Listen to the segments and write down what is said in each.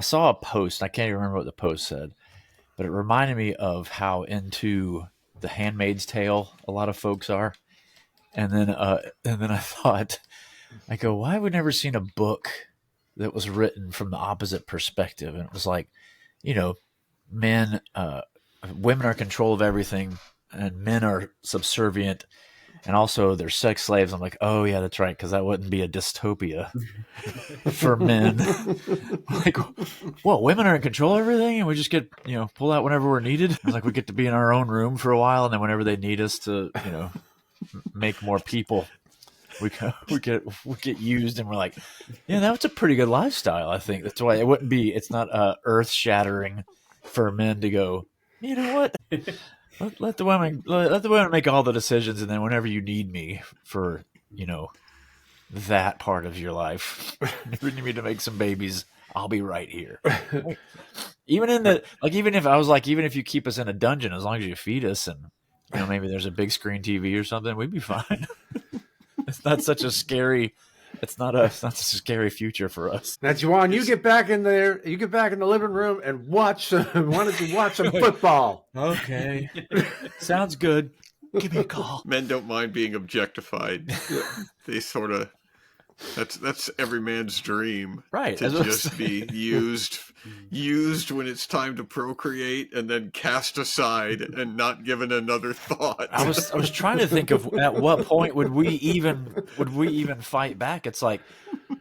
I saw a post. I can't even remember what the post said, but it reminded me of how into the Handmaid's Tale a lot of folks are. And then I thought, I go, why have we never seen a book that was written from the opposite perspective? And it was like, you know, men, women are in control of everything, and men are subservient, and also they're sex slaves. I'm like, oh yeah, that's right, because that wouldn't be a dystopia for men. Like, well, women are in control of everything, and we just get pull out whenever we're needed. It's like we get to be in our own room for a while, and then whenever they need us to make more people, we get used, and we're like, yeah, that's a pretty good lifestyle. I think that's why it's not earth shattering for men to go, you know what? Let the women make all the decisions, and then whenever you need me for that part of your life, if you need me to make some babies, I'll be right here. Even if you keep us in a dungeon, as long as you feed us, and maybe there's a big screen TV or something, we'd be fine. It's not such a scary. It's not such a scary future for us. Now, Juwan, you get back in there. You get back in the living room and watch. Why don't you watch some football? Okay, sounds good. Give me a call. Men don't mind being objectified. They sort of. That's every man's dream, right? To just be used when it's time to procreate, and then cast aside and not given another thought. I was trying to think of at what point would we even fight back? It's like,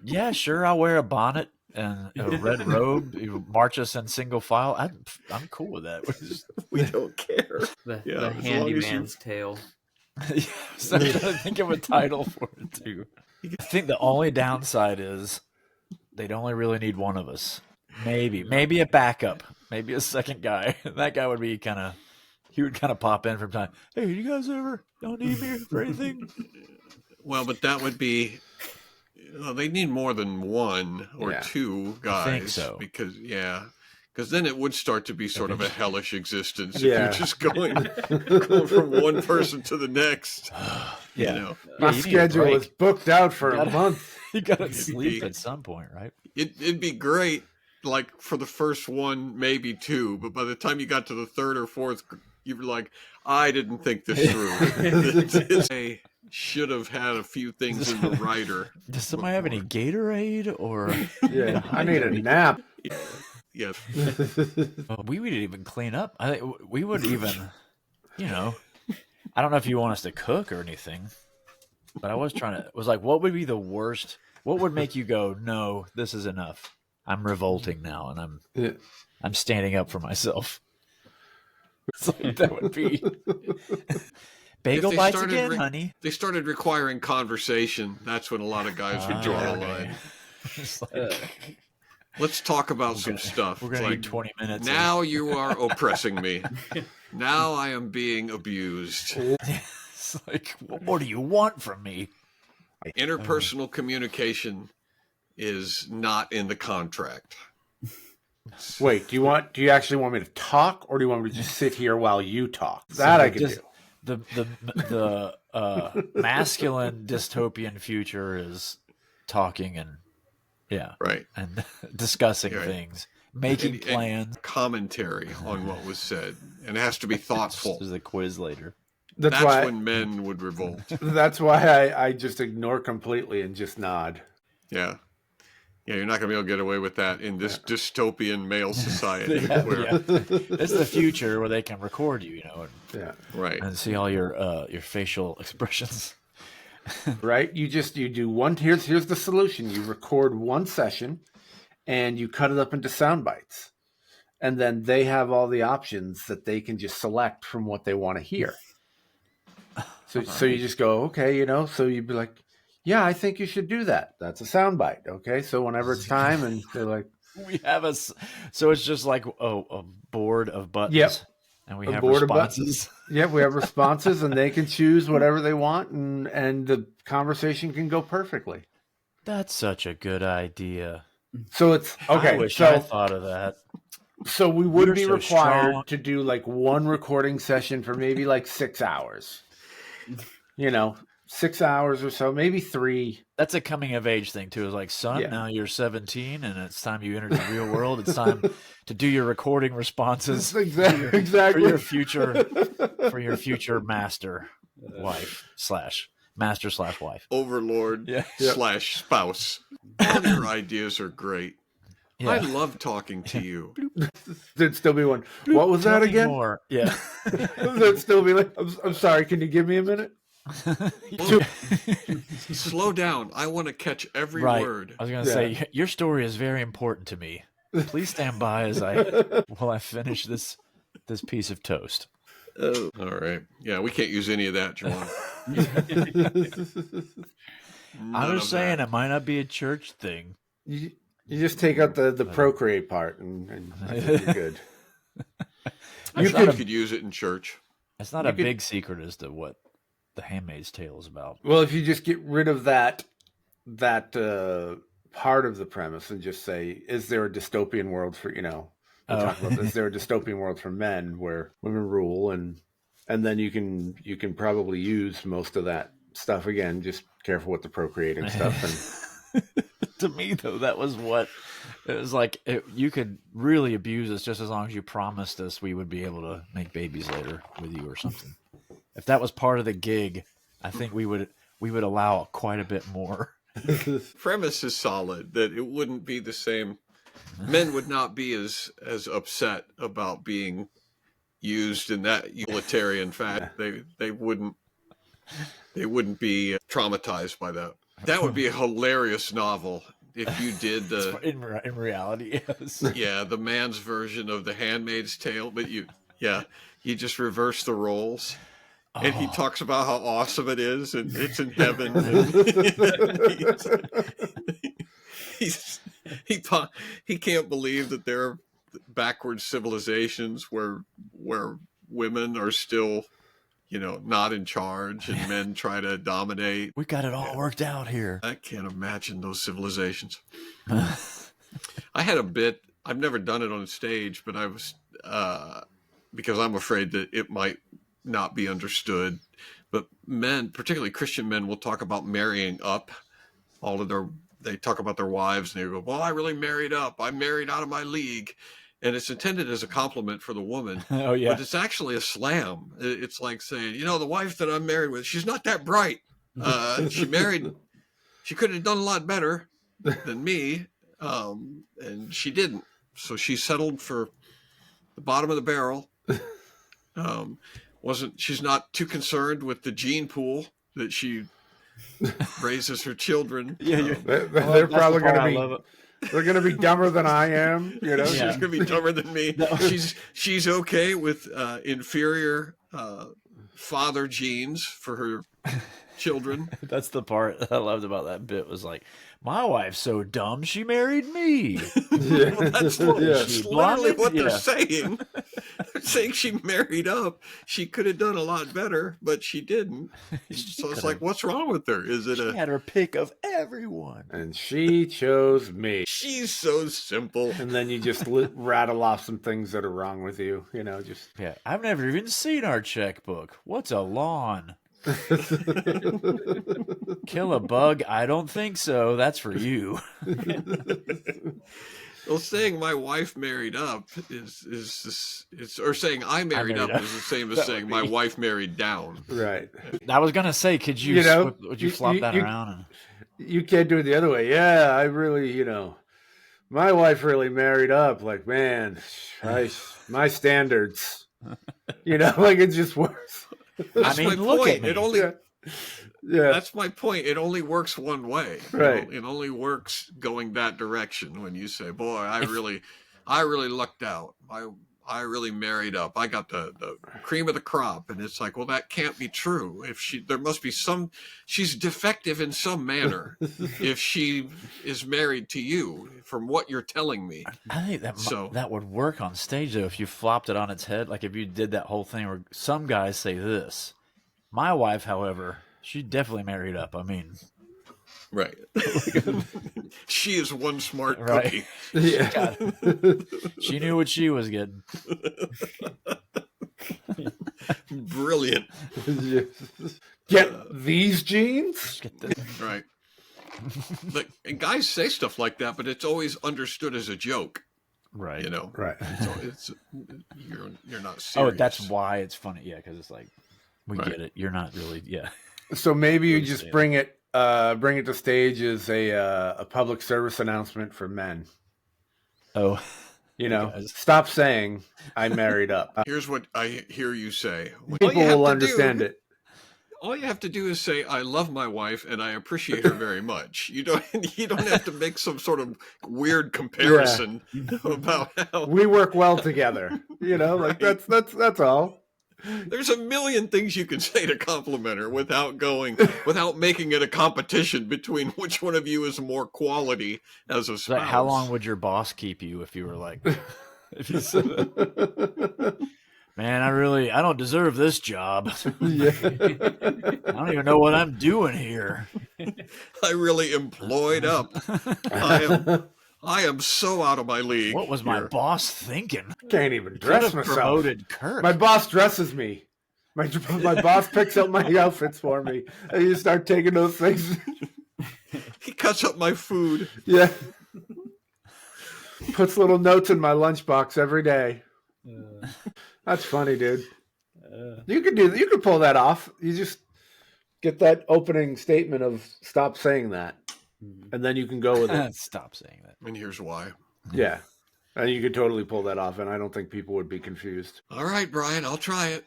yeah, sure, I'll wear a bonnet and a red robe. You march us in single file. I'm cool with that. We don't care. The handyman's tale. Yeah, so I'm trying to think of a title for it too. I think the only downside is they'd only really need one of us. Maybe a backup, maybe a second guy. That guy would be he would pop in from time. Hey, you guys ever don't need me for anything? Well, but that would be. They need more than one or two guys. I think so. Because then it would start to be sort of a hellish existence if you're just going from one person to the next. My schedule is booked out for a month. You got to sleep at some point, right? It'd be great, like for the first one, maybe two, but by the time you got to the third or fourth, you were like, I didn't think this through. I should have had a few things in the writer. Does somebody have any Gatorade or? Yeah, I need a nap. Yes. We would even clean up. I think we would even, I don't know if you want us to cook or anything, but I was like, what would be the worst? What would make you go, no, this is enough. I'm revolting now, and I'm standing up for myself. It's like, that would be bagel bites again, honey. They started requiring conversation. That's when a lot of guys would draw the line. It's like, let's talk about some stuff. We're going to need 20 minutes. Now you are oppressing me. Now I am being abused. It's like, what do you want from me? Interpersonal communication is not in the contract. Wait, do you actually want me to talk, or do you want me to just sit here while you talk? That I can do. The masculine dystopian future is talking and and discussing things, making plans, commentary on what was said, and it has to be thoughtful. There's a quiz later. That's when men would revolt. That's why I just ignore completely and just nod. Yeah. Yeah, you're not going to be able to get away with that in this dystopian male society. This is the future where they can record you, right, and see all your facial expressions. Right? You do one. Here's the solution. You record one session, and you cut it up into sound bites, and then they have all the options that they can just select from what they want to hear. So you just go, okay, So you'd be like, yeah, I think you should do that. That's a soundbite. Okay. So whenever it's time, and they're like, we have so it's just like a board of buttons. Yep. And we have responses. Yeah, we have responses, and they can choose whatever they want, and the conversation can go perfectly. That's such a good idea. So it's okay. I wish I thought of that. So we would be required to do like one recording session for maybe like 6 hours. 6 hours or so, maybe 3. That's a coming of age thing too. It's like, son, Yeah. now you're 17 and it's time you enter the real world. It's time to do your recording responses Exactly. for your future master wife. Overlord Yeah. / spouse. All your ideas are great. Yeah. I love talking to you. There'd still be one. What was Tell that me again? more. Yeah. There'd still be like, I'm sorry, can you give me a minute? Slow down. I want to catch every Right. word. I was going to say, your story is very important to me. Please stand by while I finish this piece of toast. All right. Yeah, we can't use any of that, John. I'm just saying it might not be a church thing. You just take out the procreate part, and I think you're good. You could use it in church. It's not a big secret as to what The Handmaid's Tale is about. Well, if you just get rid of that part of the premise and just say, is there a dystopian world for, talk about this, is there a dystopian world for men where women rule, and then you can probably use most of that stuff. Again, just careful with the procreating stuff. And to me, though, that was what it was like. You could really abuse us just as long as you promised us we would be able to make babies later with you or something. If that was part of the gig, I think we would allow quite a bit more. Premise is solid that it wouldn't be the same. Men would not be as upset about being used in that utilitarian fashion. They wouldn't be traumatized by that. That would be a hilarious novel if you did the in reality, yes. Yeah, the man's version of The Handmaid's Tale, but you just reverse the roles. And he talks about how awesome it is, and it's in heaven. He can't believe that there are backward civilizations where women are still, not in charge, and men try to dominate. We got it all worked out here. I can't imagine those civilizations. I had a bit. I've never done it on stage, but I was because I'm afraid that it might not be understood. But men, particularly Christian men, will talk about marrying up. They talk about their wives, and they go, "Well, I really married up. I married out of my league." And it's intended as a compliment for the woman. Oh, yeah. But it's actually a slam. It's like saying, the wife that I'm married with, she's not that bright. She could have done a lot better than me. And she didn't. So she settled for the bottom of the barrel. She's not too concerned with the gene pool that she raises her children. Yeah, they're probably going to be. They're going to be dumber than I am, She's going to be dumber than me. She's okay with inferior father genes for her children. That's the part that I loved about that bit was like, my wife's so dumb she married me. Well, that's literally what they're saying. They're saying she married up. She could have done a lot better, but she didn't. So it's like, what's wrong with her? She had her pick of everyone, and she chose me. She's so simple. And then you just rattle off some things that are wrong with you. I've never even seen our checkbook. What's a lawn? Kill a bug? I don't think so. That's for you. Well, saying my wife married up or saying I married up is the same as saying my wife married down. Right. I was gonna say, could you would you flop that around? You can't do it the other way. Yeah, I really, my wife really married up. Like, man, my standards. It's just worse. That's my point. It only, yeah. That's my point. It only works one way. Right. It only works going that direction. When you say, "Boy, I really lucked out. I really married up. I got the cream of the crop." And it's like, well, that can't be true. There must be she's defective in some manner if she is married to you, from what you're telling me. I think that would work on stage, though, if you flopped it on its head. Like if you did that whole thing where some guys say this. My wife, however, she definitely married up. I mean, right. She is one smart cookie. Yeah. She knew what she was getting. Brilliant. Get these jeans? Get this. Right. And guys say stuff like that, but it's always understood as a joke. Right. You know. Right. So it's you're not serious. Oh, that's why it's funny. Yeah, because it's like we Right. get it. You're not really. Yeah. So maybe you just bring it to stage as a public service announcement for men. Oh. You know, Guys. stop saying I married up. Here's what I hear you say. People will understand it. All you have to do is say, "I love my wife and I appreciate her very much." You don't have to make some sort of weird comparison about how We work well together. You know, like Right. that's all. there's a million things you can say to compliment her without making it a competition between which one of you is more quality as a spouse. Like, how long would your boss keep you if you were like, if you said that? Man, I don't deserve this job. Yeah. I don't even know what I'm doing here. I really employed up. I am so out of my league. What was my here. boss thinking? Can't even Could dress have myself. promoted Kirk. My boss dresses me. My boss picks up my outfits for me. And you start taking those things. He cuts up my food. Yeah. Puts little notes in my lunchbox every day. That's funny, dude. You could pull that off. You just get that opening statement of stop saying that. And then you can go with it. Stop saying that. And here's why. Yeah. And you could totally pull that off, and I don't think people would be confused. All right, Brian, I'll try it.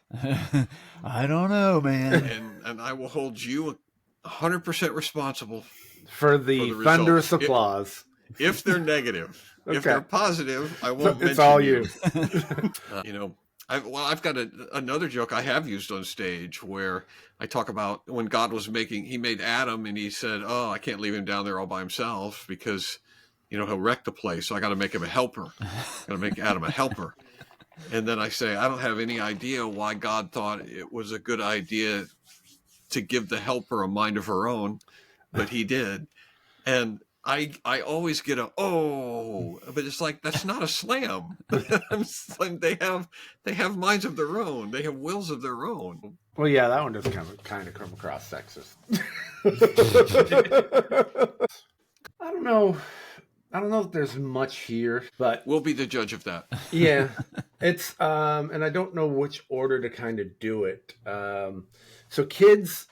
I don't know, man. And I will hold you 100% responsible For the result. thunderous applause. if they're negative. If Okay. they're positive, I won't mention It's all you. You know, I've got another joke I have used on stage where I talk about when God he made Adam and he said, "Oh, I can't leave him down there all by himself because, he'll wreck the place. So I got to make him a helper. Got to make Adam a helper." And then I say, I don't have any idea why God thought it was a good idea to give the helper a mind of her own, but he did. And I always get but it's like, that's not a slam. They have minds of their own. They have wills of their own. Well, yeah, that one does kind of come across sexist. I don't know if there's much here, but We'll be the judge of that. yeah, it's and I don't know which order to kind of do it. So kids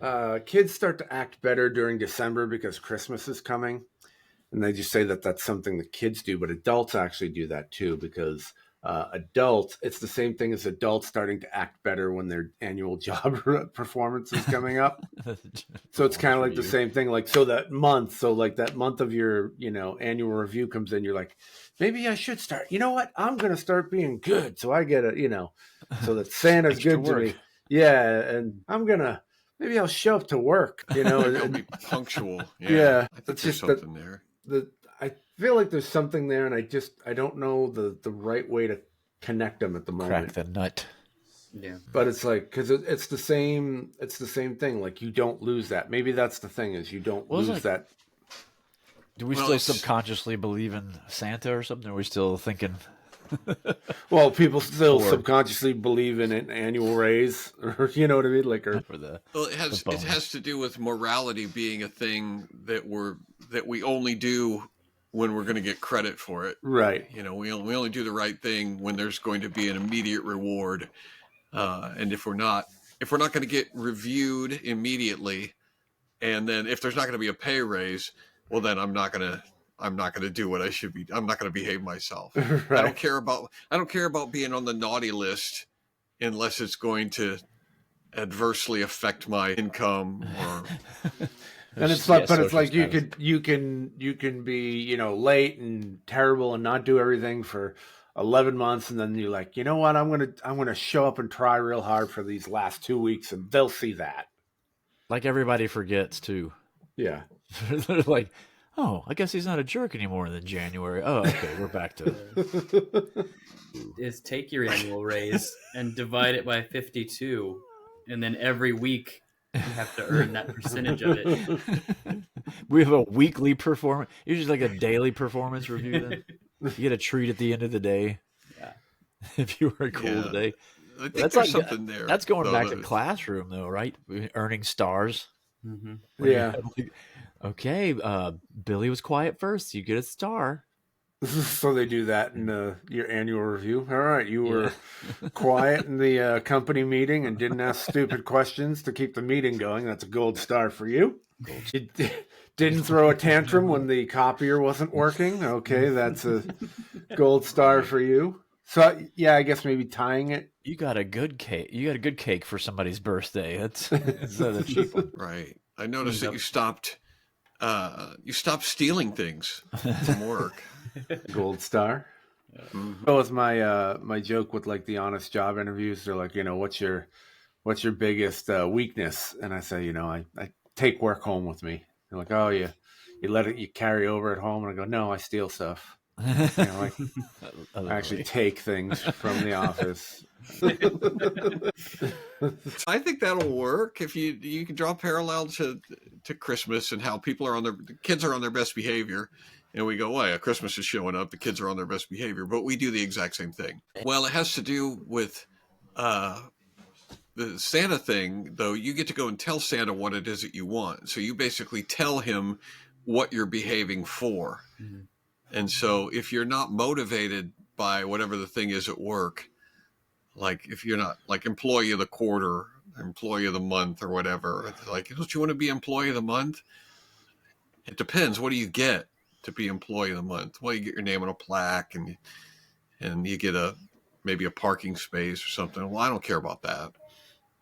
start to act better during December because Christmas is coming, and they just say that that's something that kids do, but adults actually do that too because it's the same thing as adults starting to act better when their annual job performance is coming up. So it's kind of like the same thing. Like, that month of your, annual review comes in, you're like, maybe I should start, you know what? I'm going to start being good. So I get so that Santa's good to me. Yeah. And maybe I'll show up to work, They'll be punctual. Yeah. I think there's something there. I feel like there's something there, and I don't know the right way to connect them at the moment. Crack the nut. Yeah. But it's like, because it's the same thing. Like, you don't lose that. Maybe that's the thing, is you don't lose that. Do we still subconsciously believe in Santa or something? Or are we still thinking? Well, people still subconsciously believe in an annual raise, or you know what I mean, like, or For the Well, it has to do with morality being a thing that we only do when we're going to get credit for it. right. We only do the right thing when there's going to be an immediate reward, and if we're not going to get reviewed immediately, and then if there's not going to be a pay raise, well, then I'm not going to do what I should be. I'm not going to behave myself. Right. I don't care about being on the naughty list unless it's going to adversely affect my income or. And it's like, but it's like you can be, late and terrible and not do everything for 11 months, and then you're like, you know what, I'm gonna show up and try real hard for these last 2 weeks, and they'll see that. like everybody forgets too. Yeah. They're like, oh, I guess he's not a jerk anymore than January. Oh, okay, we're back to Is take your annual raise and divide it by 52, and then every week you have to earn that percentage of it. We have a weekly performance, usually like a daily performance review. Then you get a treat at the end of the day. Yeah. If you were cool today. I think That's there's like something there. that's going though, back to that- classroom though, right? Earning stars. Mm-hmm. When you Yeah. had, like, okay, Billy was quiet first. You get a star. So they do that in your annual review. All right, you were Yeah. quiet in the company meeting and didn't ask stupid questions to keep the meeting going. That's a gold star for you. You didn't throw a tantrum when the copier wasn't working. Okay, that's a gold star Right. for you. So yeah, I guess maybe tying it. You got a good cake. You got a good cake for somebody's birthday. That's instead of the cheap one. Right. I noticed Cleaned that you stopped stealing things from work. Gold star. Mhm. That was my my joke with like the honest job interviews. They're like, what's your biggest weakness? And I say, I take work home with me. They're like, oh, you let it you carry over at home, and I go, no, I steal stuff. Like I actually take things from the office. I think that'll work if you can draw a parallel to Christmas and how the kids are on their best behavior. And we go, well, yeah, Christmas is showing up. The kids are on their best behavior, but we do the exact same thing. Well, it has to do with the Santa thing, though. You get to go and tell Santa what it is that you want. So you basically tell him what you're behaving for. Mm-hmm. And so if you're not motivated by whatever the thing is at work, like if you're not like employee of the quarter, employee of the month or whatever, it's like, don't you want to be employee of the month? It depends. What do you get to be employee of the month? Well, you get your name on a plaque and you get maybe a parking space or something. Well, I don't care about that.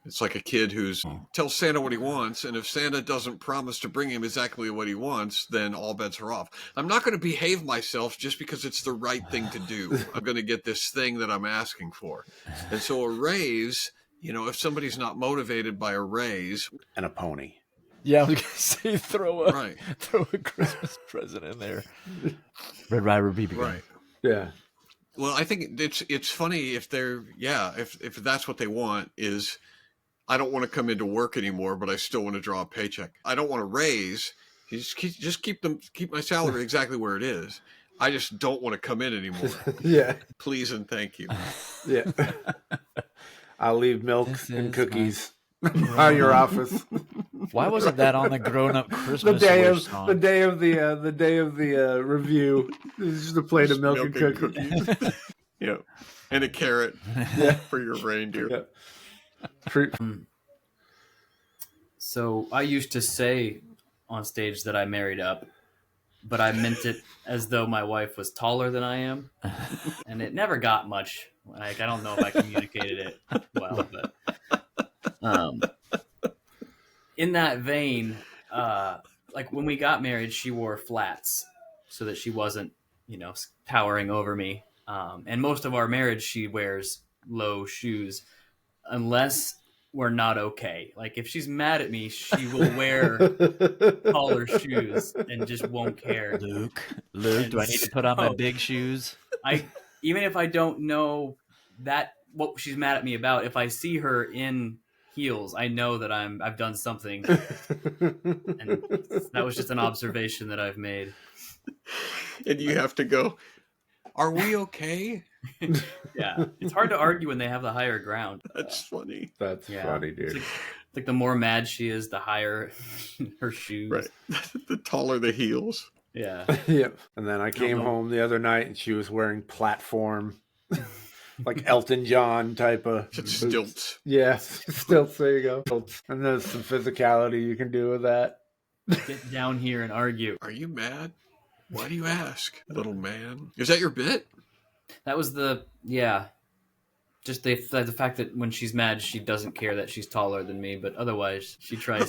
It's like a kid who's tells Santa what he wants, and if Santa doesn't promise to bring him exactly what he wants, then all bets are off. I'm not going to behave myself just because it's the right thing to do. I'm going to get this thing that I'm asking for. And so a raise, if somebody's not motivated by a raise. And a pony. Yeah, I was gonna say throw Right. a Christmas present in there. Red Ryder BB gun. Right. Yeah. Well, I think it's funny if if that's what they want is, I don't want to come into work anymore, but I still want to draw a paycheck. I don't want to raise. Just keep my salary exactly where it is. I just don't want to come in anymore. Yeah. Please and thank you. Yeah. I'll leave milk This and is cookies by your office. Why wasn't that on the grown-up The Christmas day wish of song? the day of the review. It's just a plate of milk and cookies. Yeah, and a carrot for your reindeer. Yeah. So I used to say on stage that I married up, but I meant it as though my wife was taller than I am, and it never got much. Like, I don't know if I communicated it well, but in that vein, like when we got married, she wore flats so that she wasn't, towering over me. And most of our marriage, she wears low shoes, unless we're not okay. Like if she's mad at me, she will wear taller shoes and just won't care. Luke, do I need to put on my big shoes? Even if I don't know what she's mad at me about, if I see her in heels, I know that I've done something. And that was just an observation that I've made. And you have to go, are we okay? Yeah, it's hard to argue when they have the higher ground. That's funny. That's funny, dude. It's like the more mad she is, the higher her shoes. Right. The taller the heels. Yeah. Yep. And then I came home the other night and she was wearing platform, like Elton John type of Stilts. Yes, stilts. There you go. And there's some physicality you can do with that. Get down here and argue. Are you mad? Why do you ask, little man? Is that your bit? That was just the fact that when she's mad, she doesn't care that she's taller than me, but otherwise she tries.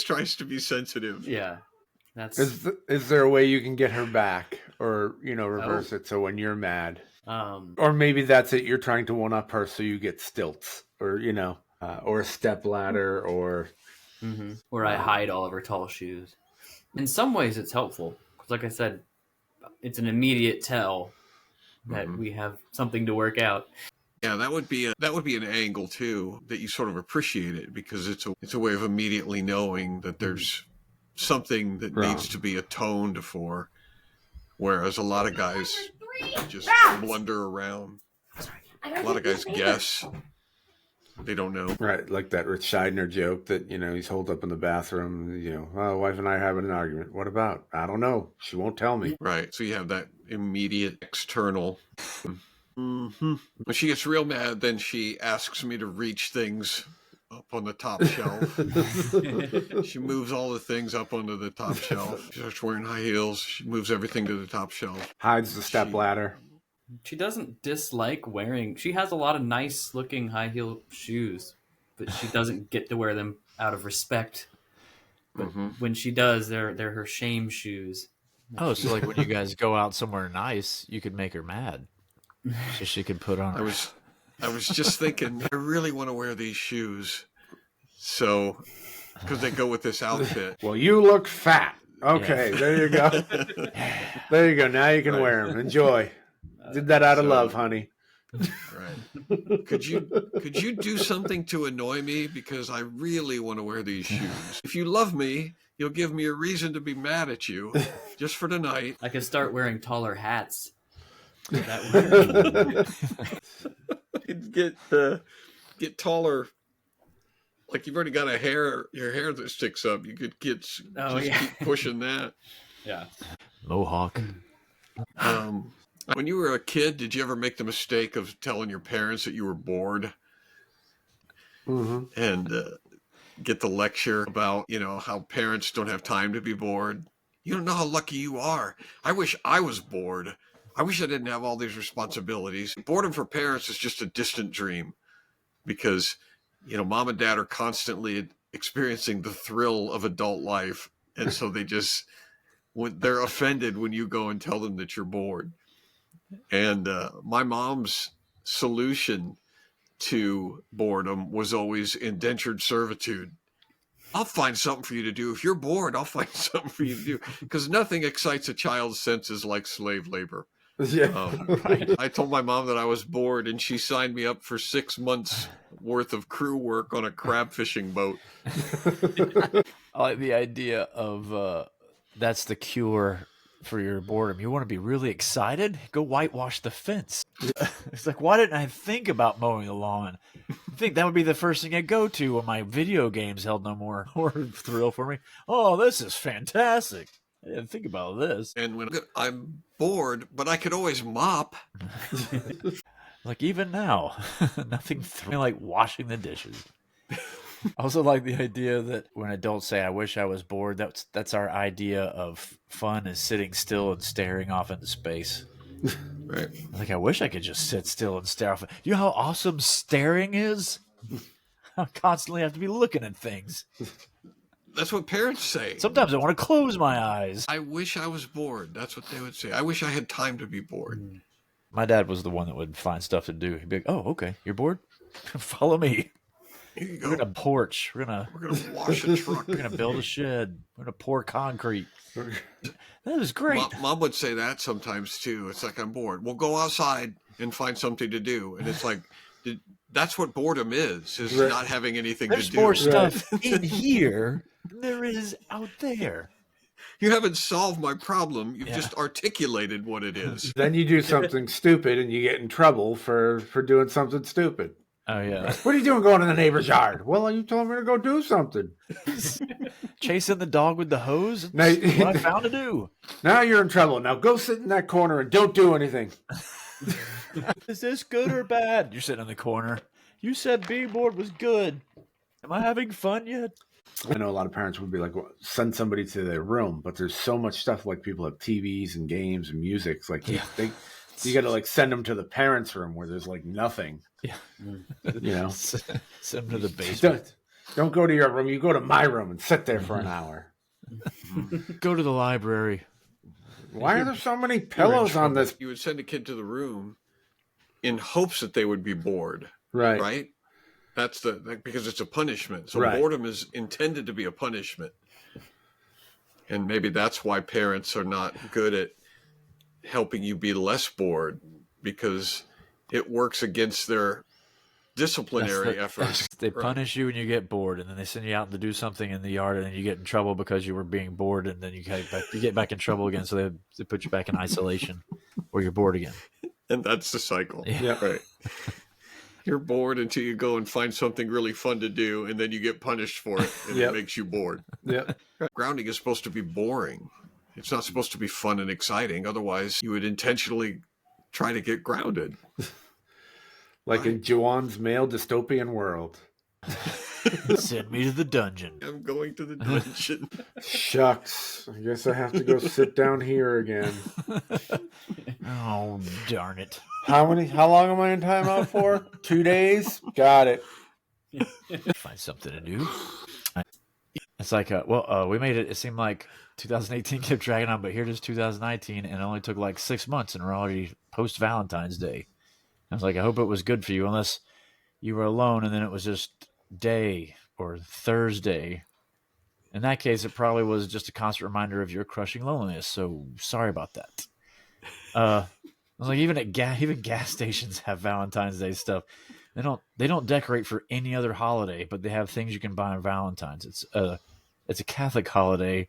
Tries to be sensitive. Yeah, that's. Is there a way you can get her back, or reverse it so when you're mad, or maybe that's it. You're trying to one up her, so you get stilts, or or a step ladder, or where I hide all of her tall shoes. In some ways, it's helpful because, like I said, it's an immediate tell that we have something to work out. Yeah, that would be an angle too that you sort of appreciate it because it's a way of immediately knowing that there's something that needs to be atoned for, whereas a lot of guys just blunder around. A lot of guys guess. they don't know. Right, like that Rich Scheidner joke that, he's holed up in the bathroom, well, wife and I are having an argument. What about? I don't know. She won't tell me. Right. So you have that immediate external. When she gets real mad, then she asks me to reach things up on the top shelf. She moves all the things up onto the top shelf. She starts wearing high heels. She moves everything to the top shelf. Hides the step ladder. She doesn't dislike wearing. She has a lot of nice looking high heel shoes, but she doesn't get to wear them out of respect. But when she does, they're her shame shoes. Oh, so like when you guys go out somewhere nice, you could make her mad, so she could put on. I was just thinking, I really want to wear these shoes, so because they go with this outfit. Well, you look fat. Okay, Yeah. There you go. There you go. Now you can wear them. Enjoy. Did that out of love, honey. Right. Could you do something to annoy me, because I really want to wear these shoes. If you love me, you'll give me a reason to be mad at you, just for tonight. I could start wearing taller hats. That Get taller. Like you've already got your hair that sticks up. You could keep pushing that. Yeah. Mohawk. When you were a kid, did you ever make the mistake of telling your parents that you were bored? And get the lecture about, how parents don't have time to be bored? You don't know how lucky you are. I wish I was bored. I wish I didn't have all these responsibilities. Boredom for parents is just a distant dream, because, mom and dad are constantly experiencing the thrill of adult life. And so they're offended when you go and tell them that you're bored. And my mom's solution to boredom was always indentured servitude. I'll find something for you to do. If you're bored, I'll find something for you to do. Because nothing excites a child's senses like slave labor. Yeah. Right. I told my mom that I was bored, and she signed me up for 6 months worth of crew work on a crab fishing boat. I like the idea of that's the cure for your boredom. You want to be really excited? Go whitewash the fence. It's like, why didn't I think about mowing the lawn? I think that would be the first thing I'd go to when my video games held no more thrill for me. Oh, this is fantastic. I didn't think about this. And when I'm bored, but I could always mop. Like even now, nothing thrilling like washing the dishes. I also like the idea that when adults say, I wish I was bored, that's our idea of fun, is sitting still and staring off into space. Right. Like, I wish I could just sit still and stare off. You know how awesome staring is? I constantly have to be looking at things. That's what parents say. Sometimes I want to close my eyes. I wish I was bored. That's what they would say. I wish I had time to be bored. My dad was the one that would find stuff to do. He'd be like, oh, okay, you're bored? Follow me. Here you We're go. gonna porch. We're gonna Wash a truck. we're gonna build a shed. We're gonna pour concrete. That is great. Mom would say that sometimes too. It's like, I'm bored. We'll go outside and find something to do. And it's like, that's what boredom is Right. not having anything There's to do. more stuff in here than there is out there. You haven't solved my problem. You've just articulated what it is. Then you do something stupid and you get in trouble for doing something stupid. Oh yeah, What are you doing going in the neighbor's yard? Well, you told me to go do something. chasing the dog with the hose. Now- That's what I found to do. Now you're in trouble. Now go sit in that corner and don't do anything. Is this good or bad? You're sitting in the corner. You said being bored was good. Am I having fun yet? I know a lot of parents would be like, well, send somebody to their room, but there's so much stuff, like people have TVs and games and music. It's like you got to like send them to the parents' room where there's like nothing. Yeah. Send them to the basement. Don't go to your room. You go to my room and sit there for an hour. Go to the library. Why are there so many pillows on this? You would send a kid to the room in hopes that they would be bored, Right. right? That's because it's a punishment. So Right. boredom is intended to be a punishment. And maybe that's why parents are not good at helping you be less bored, because it works against their disciplinary efforts. They punish you when you get bored, and then they send you out to do something in the yard, and then you get in trouble because you were being bored, and then you get back in trouble again. So they put you back in isolation, or you're bored again. And that's the cycle. Yeah. Right. You're bored until you go and find something really fun to do, and then you get punished for it, and Yep. it makes you bored. Yep. Grounding is supposed to be boring. It's not supposed to be fun and exciting. Otherwise, you would intentionally try to get grounded. Like in Juwan's male dystopian world. Send me to the dungeon. I'm going to the dungeon. Shucks. I guess I have to go sit down here again. Oh, darn it. How long am I in timeout for? 2 days? Got it. Find something to do. It's like, we made it. It seemed like 2018 kept dragging on, but here it is 2019, and it only took like 6 months, and we're already post Valentine's Day. I was like, I hope it was good for you, unless you were alone, and then it was just day or Thursday. In that case, it probably was just a constant reminder of your crushing loneliness. So sorry about that. I was like, even gas stations have Valentine's Day stuff. They don't decorate for any other holiday, but they have things you can buy on Valentine's. It's a Catholic holiday.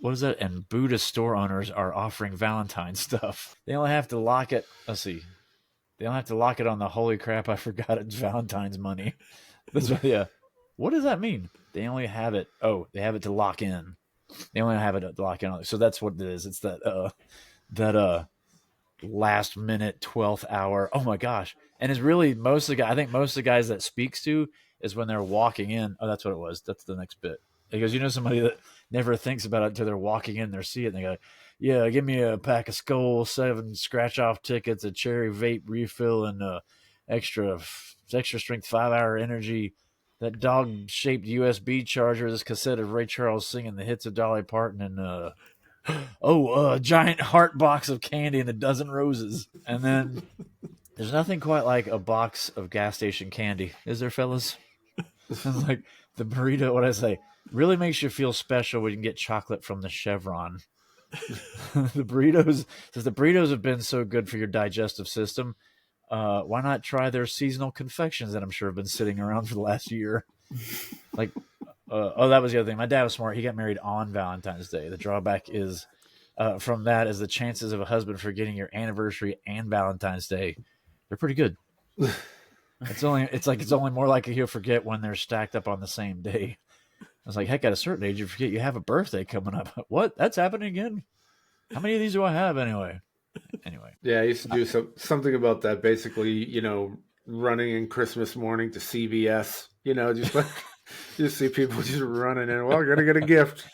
What is that? And Buddhist store owners are offering Valentine's stuff. They only have to lock it. Let's see. They don't have to lock it on the holy crap, I forgot it's Valentine's money. Yeah. What does that mean? They only have it. Oh, they have it to lock in. They only have it to lock in. So that's what it is. It's that last minute 12th hour. Oh my gosh. And it's really I think most of the guys that speaks to is when they're walking in. Oh, that's what it was. That's the next bit. Because somebody that never thinks about it until they're walking in, they see it, and they go, yeah, give me a pack of Skull, 7 scratch-off tickets, a cherry vape refill, and extra strength 5-hour energy, that dog-shaped USB charger, this cassette of Ray Charles singing the hits of Dolly Parton, and a giant heart box of candy and a dozen roses. And then there's nothing quite like a box of gas station candy, is there, fellas? Like the burrito, what I say, really makes you feel special when you can get chocolate from the Chevron. The burritos have been so good for your digestive system. Why not try their seasonal confections that I'm sure have been sitting around for the last year? Like, that was the other thing. My dad was smart. He got married on Valentine's Day. The drawback is from that is the chances of a husband forgetting your anniversary and Valentine's Day. They're pretty good. It's only more likely he'll forget when they're stacked up on the same day. I was like, heck, at a certain age, you forget you have a birthday coming up. What? That's happening again? How many of these do I have anyway? Yeah, I used to do something about that. Basically, running in Christmas morning to CVS. Just see people just running in. Well, gotta get a gift.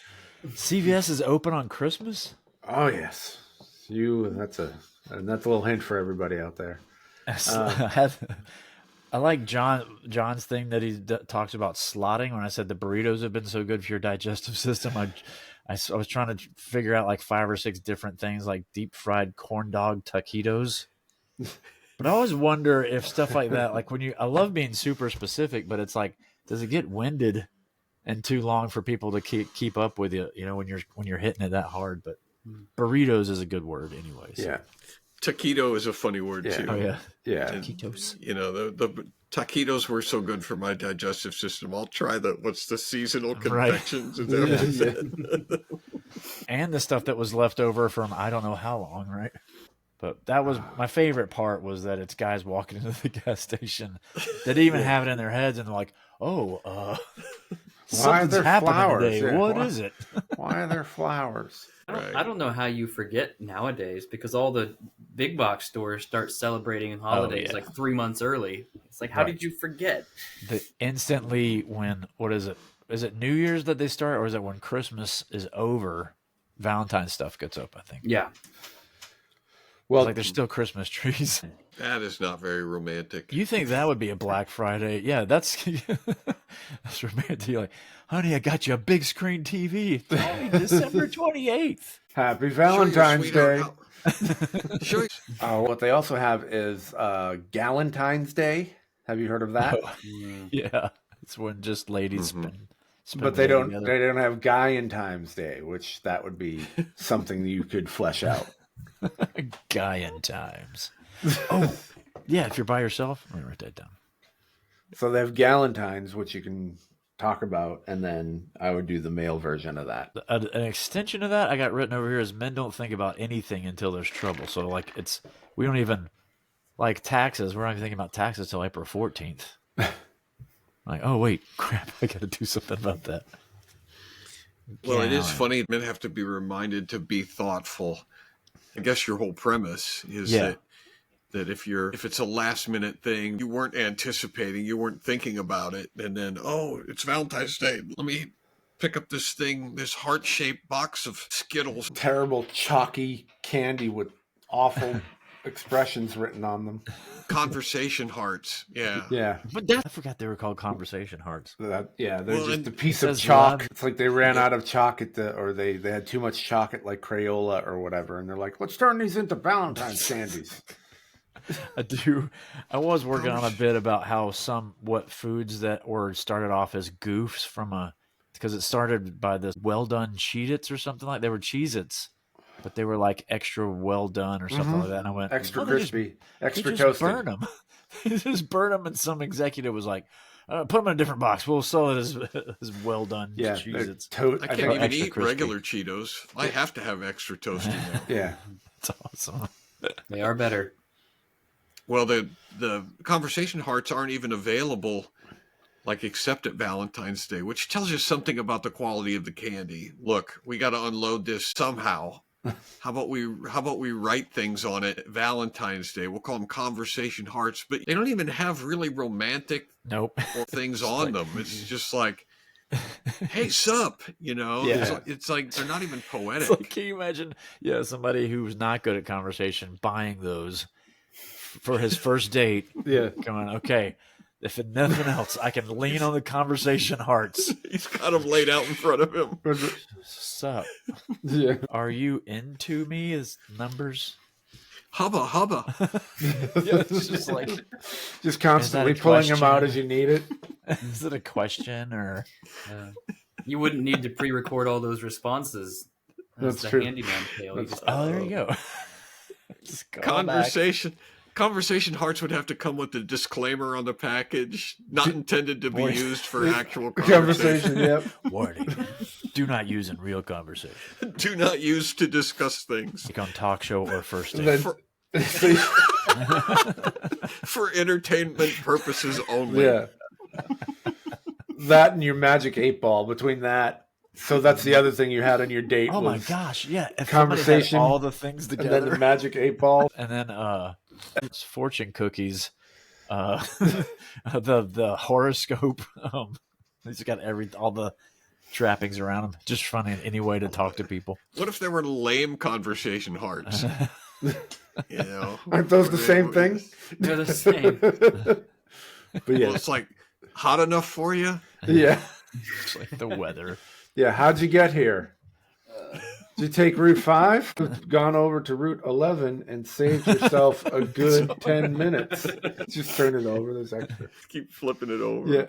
CVS is open on Christmas? Oh yes, That's a little hint for everybody out there. I like John's thing that he talks about slotting. When I said the burritos have been so good for your digestive system, I was trying to figure out like 5 or 6 different things, like deep fried corn dog taquitos. But I always wonder if stuff like that, like I love being super specific, but it's like, does it get winded and too long for people to keep up with you? When you're hitting it that hard. But burritos is a good word, anyways. Yeah. Taquito is a funny word too. Oh yeah. Yeah. Taquitos. The taquitos were so good for my digestive system. I'll try what's the seasonal confections. Yeah. And the stuff that was left over from I don't know how long, right? But that was my favorite part, was that it's guys walking into the gas station that even have it in their heads and they're like, something's happening today. Yeah. What is it? Why are there flowers? I don't know how you forget nowadays, because all the big box stores start celebrating holidays like 3 months early. It's like, how did you forget? Instantly when, what is it? Is it New Year's that they start, or is it when Christmas is over, Valentine's stuff gets up, I think. Yeah. Well, like there's still Christmas trees. That is not very romantic. You think that would be a Black Friday? Yeah, that's romantic. You're like, honey, I got you a big screen TV. It's only December 28th. Happy Valentine's Day. Sure. What they also have is Galentine's Day. Have you heard of that? Oh, yeah, it's when just ladies spend. But they don't have Galentine's Day, which that would be something you could flesh out. Galentine's. Oh, yeah. If you're by yourself, let me write that down. So they have Galentine's, which you can talk about, and then I would do the male version of that. An extension of that I got written over here is men don't think about anything until there's trouble. So like we don't even like taxes. We're not even thinking about taxes till April 14th. Like, oh wait, crap! I got to do something about that. Well, it is funny. Men have to be reminded to be thoughtful. I guess your whole premise is that if it's a last minute thing, you weren't anticipating, you weren't thinking about it, and then, oh, it's Valentine's Day. Let me pick up this heart-shaped box of Skittles. Terrible chalky candy with awful expressions written on them. Conversation hearts. Yeah. Yeah. But I forgot they were called conversation hearts. They're just a piece of chalk. It's like they ran out of chalk or they had too much chalk at like Crayola or whatever, and they're like, let's turn these into Valentine's candies. I was working on a bit about how what foods that were started off as goofs because it started by this well done Cheez-Its or something like they were Cheez-Its, but they were like extra well done or something like that. And I went extra crispy, extra toasted. Burn them. They just burn them, and some executive was like, "Put them in a different box. We'll sell it as well done Cheez-Its." I can't even eat regular Cheetos. I have to have extra toasty now. Yeah, it's awesome. They are better. Well, the conversation hearts aren't even available, like, except at Valentine's Day, which tells you something about the quality of the candy. Look, we got to unload this somehow. How about we write things on it Valentine's Day? We'll call them conversation hearts, but they don't even have really romantic things on them. It's just like, hey, sup, Yeah. It's like they're not even poetic. Like, can you imagine somebody who's not good at conversation buying those for his first date? Going, okay, if nothing else, I can lean on the conversation hearts. He's got them laid out in front of him. Sup? Yeah. Are you into me as numbers? Hubba. It's just like just constantly pulling them out as you need it. Is it a question or? You wouldn't need to pre-record all those responses. That's the true. handyman tale. There you go. Just go Conversation hearts would have to come with a disclaimer on the package, not intended to be used for actual conversation. Yep. Warning: do not use in real conversation. Do not use to discuss things. Like on talk show or first date. For entertainment purposes only. Yeah. That and your magic 8-ball. Between that, so that's the other thing you had on your date. Oh my gosh! Yeah, if conversation, all the things together, and then the magic 8-ball, and then it's fortune cookies, the horoscope. He's got all the trappings around him. Just finding any way to talk to people. What if there were lame conversation hearts? Aren't those the same thing? They're the same. But yeah, well, it's like hot enough for you. Yeah, it's like the weather. Yeah, how'd you get here? Did you take Route 5? Gone over to Route 11 and saved yourself a good 10 minutes. Just turn it over. There's extra. Keep flipping it over. Yeah.